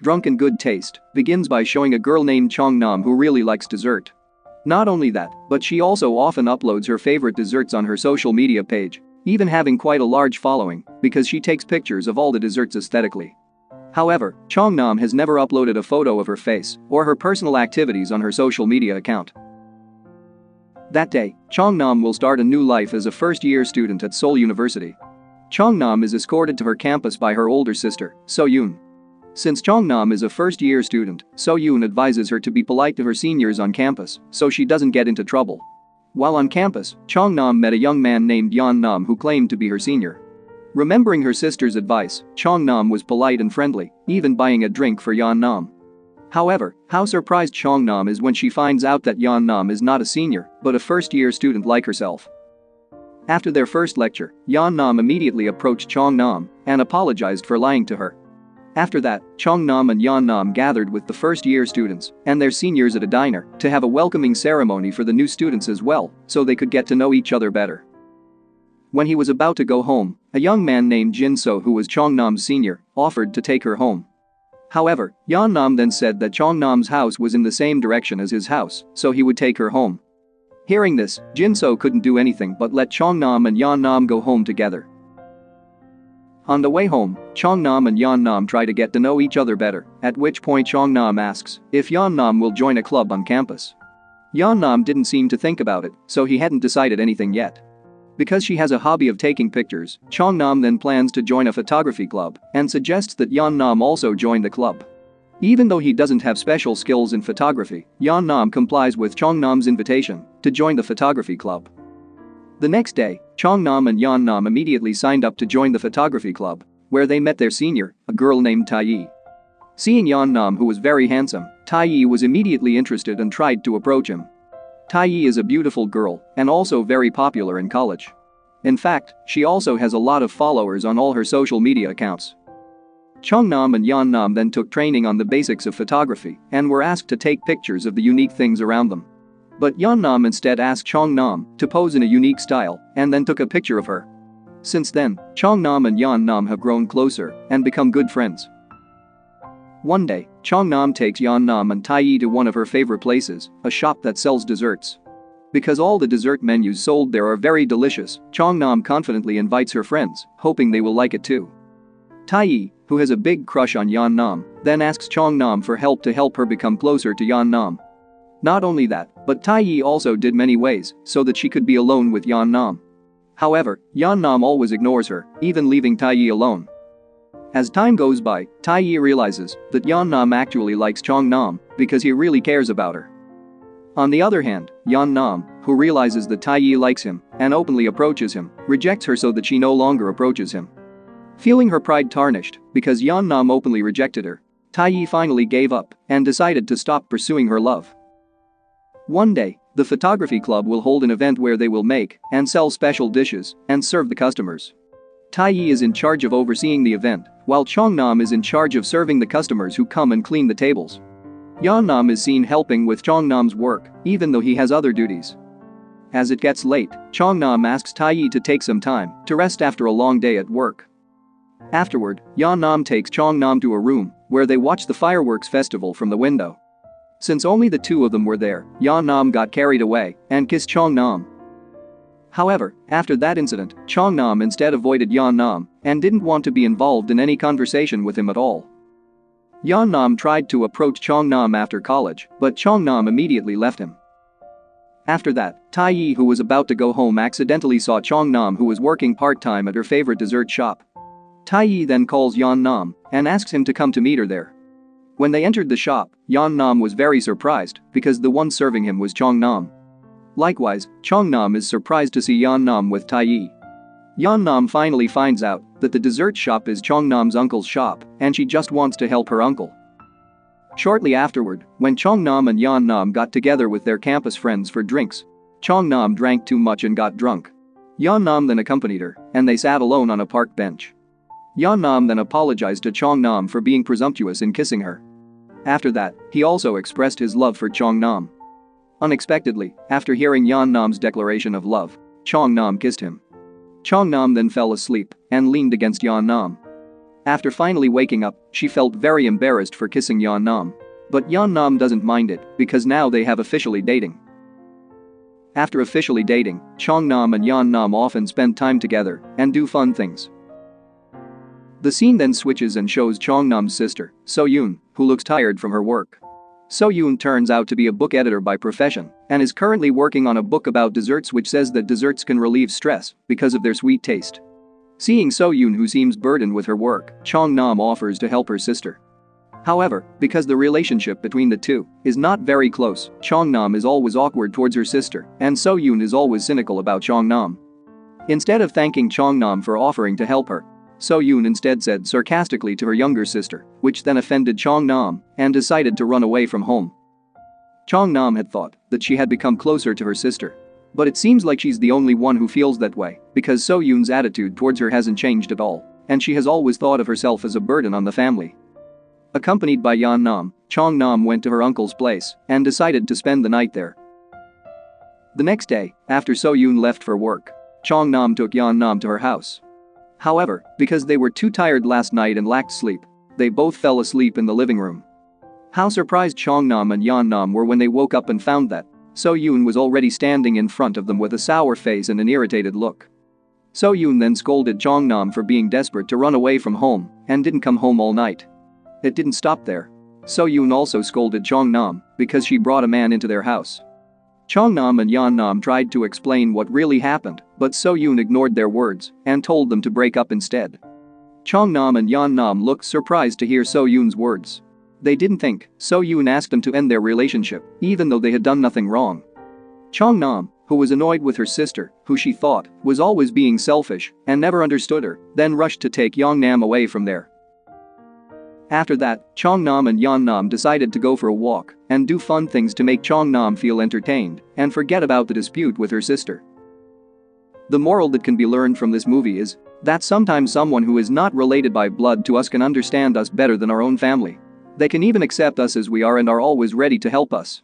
Drunk in Good Taste, begins by showing a girl named Chong Nam who really likes dessert. Not only that, but she also often uploads her favorite desserts on her social media page, even having quite a large following because she takes pictures of all the desserts aesthetically. However, Chong Nam has never uploaded a photo of her face or her personal activities on her social media account. That day, Chong Nam will start a new life as a first-year student at Seoul University. Chong Nam is escorted to her campus by her older sister, So-yoon. Since Chong Nam is a first-year student, So-yoon advises her to be polite to her seniors on campus so she doesn't get into trouble. While on campus, Chong Nam met a young man named Yeon Nam who claimed to be her senior. Remembering her sister's advice, Chong Nam was polite and friendly, even buying a drink for Yeon Nam. However, how surprised Chong Nam is when she finds out that Yeon Nam is not a senior but a first-year student like herself. After their first lecture, Yeon Nam immediately approached Chong Nam and apologized for lying to her. After that, Chong Nam and Yeon Nam gathered with the first-year students and their seniors at a diner to have a welcoming ceremony for the new students as well, so they could get to know each other better. When he was about to go home, a young man named Jin-so, who was Chong Nam's senior, offered to take her home. However, Yeon Nam then said that Chong Nam's house was in the same direction as his house, so he would take her home. Hearing this, Jin-so couldn't do anything but let Chong Nam and Yeon Nam go home together. On the way home, Chong Nam and Yeon Nam try to get to know each other better, at which point Chong Nam asks if Yeon Nam will join a club on campus. Yeon Nam didn't seem to think about it, so he hadn't decided anything yet. Because she has a hobby of taking pictures, Chong Nam then plans to join a photography club and suggests that Yeon Nam also join the club. Even though he doesn't have special skills in photography, Yeon Nam complies with Chong Nam's invitation to join the photography club. The next day, Chong Nam and Yeon Nam immediately signed up to join the photography club, where they met their senior, a girl named Tae. Seeing Yeon Nam, who was very handsome, Tae was immediately interested and tried to approach him. Tae is a beautiful girl and also very popular in college. In fact, she also has a lot of followers on all her social media accounts. Chong Nam and Yeon Nam then took training on the basics of photography and were asked to take pictures of the unique things around them. But Yeon Nam instead asked Chong Nam to pose in a unique style and then took a picture of her. Since then, Chong Nam and Yeon Nam have grown closer and become good friends. One day, Chong Nam takes Yeon Nam and Tae to one of her favorite places, a shop that sells desserts. Because all the dessert menus sold there are very delicious, Chong Nam confidently invites her friends, hoping they will like it too. Tae, who has a big crush on Yeon Nam, then asks Chong Nam for help to help her become closer to Yeon Nam. Not only that, but Tae also did many ways so that she could be alone with Yeon Nam. However, Yeon Nam always ignores her, even leaving Tae alone. As time goes by, Tae realizes that Yeon Nam actually likes Chong Nam because he really cares about her. On the other hand, Yeon Nam, who realizes that Tae likes him and openly approaches him, rejects her so that she no longer approaches him. Feeling her pride tarnished because Yeon Nam openly rejected her, Tae finally gave up and decided to stop pursuing her love. One day, the photography club will hold an event where they will make and sell special dishes and serve the customers. Tae is in charge of overseeing the event, while Chong Nam is in charge of serving the customers who come and clean the tables. Yeon Nam is seen helping with Chong Nam's work, even though he has other duties. As it gets late, Chong Nam asks Tae to take some time to rest after a long day at work. Afterward, Yeon Nam takes Chong Nam to a room where they watch the fireworks festival from the window. Since only the two of them were there, Yeon Nam got carried away and kissed Chong Nam. However, after that incident, Chong Nam instead avoided Yeon Nam and didn't want to be involved in any conversation with him at all. Yeon Nam tried to approach Chong Nam after college, but Chong Nam immediately left him. After that, Tae, who was about to go home, accidentally saw Chong Nam, who was working part-time at her favorite dessert shop. Tae then calls Yeon Nam and asks him to come to meet her there. When they entered the shop, Yeon Nam was very surprised because the one serving him was Chong Nam. Likewise, Chong Nam is surprised to see Yeon Nam with Tae. Yeon Nam finally finds out that the dessert shop is Chong Nam's uncle's shop and she just wants to help her uncle. Shortly afterward, when Chong Nam and Yeon Nam got together with their campus friends for drinks, Chong Nam drank too much and got drunk. Yeon Nam then accompanied her and they sat alone on a park bench. Yeon Nam then apologized to Chong Nam for being presumptuous in kissing her. After that, he also expressed his love for Chong Nam. Unexpectedly, after hearing Yeon Nam's declaration of love, Chong Nam kissed him. Chong Nam then fell asleep and leaned against Yeon Nam. After finally waking up, she felt very embarrassed for kissing Yeon Nam. But Yeon Nam doesn't mind it because now they have officially dating. After officially dating, Chong Nam and Yeon Nam often spend time together and do fun things. The scene then switches and shows Chong Nam's sister, So-yoon, who looks tired from her work. So-yoon turns out to be a book editor by profession and is currently working on a book about desserts which says that desserts can relieve stress because of their sweet taste. Seeing So-yoon, who seems burdened with her work, Chong Nam offers to help her sister. However, because the relationship between the two is not very close, Chong Nam is always awkward towards her sister and So-yoon is always cynical about Chong Nam. Instead of thanking Chong Nam for offering to help her, So-yoon instead said sarcastically to her younger sister, which then offended Chong Nam and decided to run away from home. Chong Nam had thought that she had become closer to her sister. But it seems like she's the only one who feels that way because So-yoon's attitude towards her hasn't changed at all, and she has always thought of herself as a burden on the family. Accompanied by Yeon Nam, Chong Nam went to her uncle's place and decided to spend the night there. The next day, after So-yoon left for work, Chong Nam took Yeon Nam to her house. However, because they were too tired last night and lacked sleep, they both fell asleep in the living room. How surprised Chong Nam and Yeon Nam were when they woke up and found that So-yoon was already standing in front of them with a sour face and an irritated look. So-yoon then scolded Chong Nam for being desperate to run away from home and didn't come home all night. It didn't stop there. So-yoon also scolded Chong Nam because she brought a man into their house. Chong Nam and Yeon Nam tried to explain what really happened, but So-yoon ignored their words and told them to break up instead. Chong Nam and Yeon Nam looked surprised to hear So-yoon's words. They didn't think So-yoon asked them to end their relationship, even though they had done nothing wrong. Chong Nam, who was annoyed with her sister, who she thought was always being selfish and never understood her, then rushed to take Yeon Nam away from there. After that, Chong Nam and Yeon Nam decided to go for a walk and do fun things to make Chong Nam feel entertained and forget about the dispute with her sister. The moral that can be learned from this movie is that sometimes someone who is not related by blood to us can understand us better than our own family. They can even accept us as we are and are always ready to help us.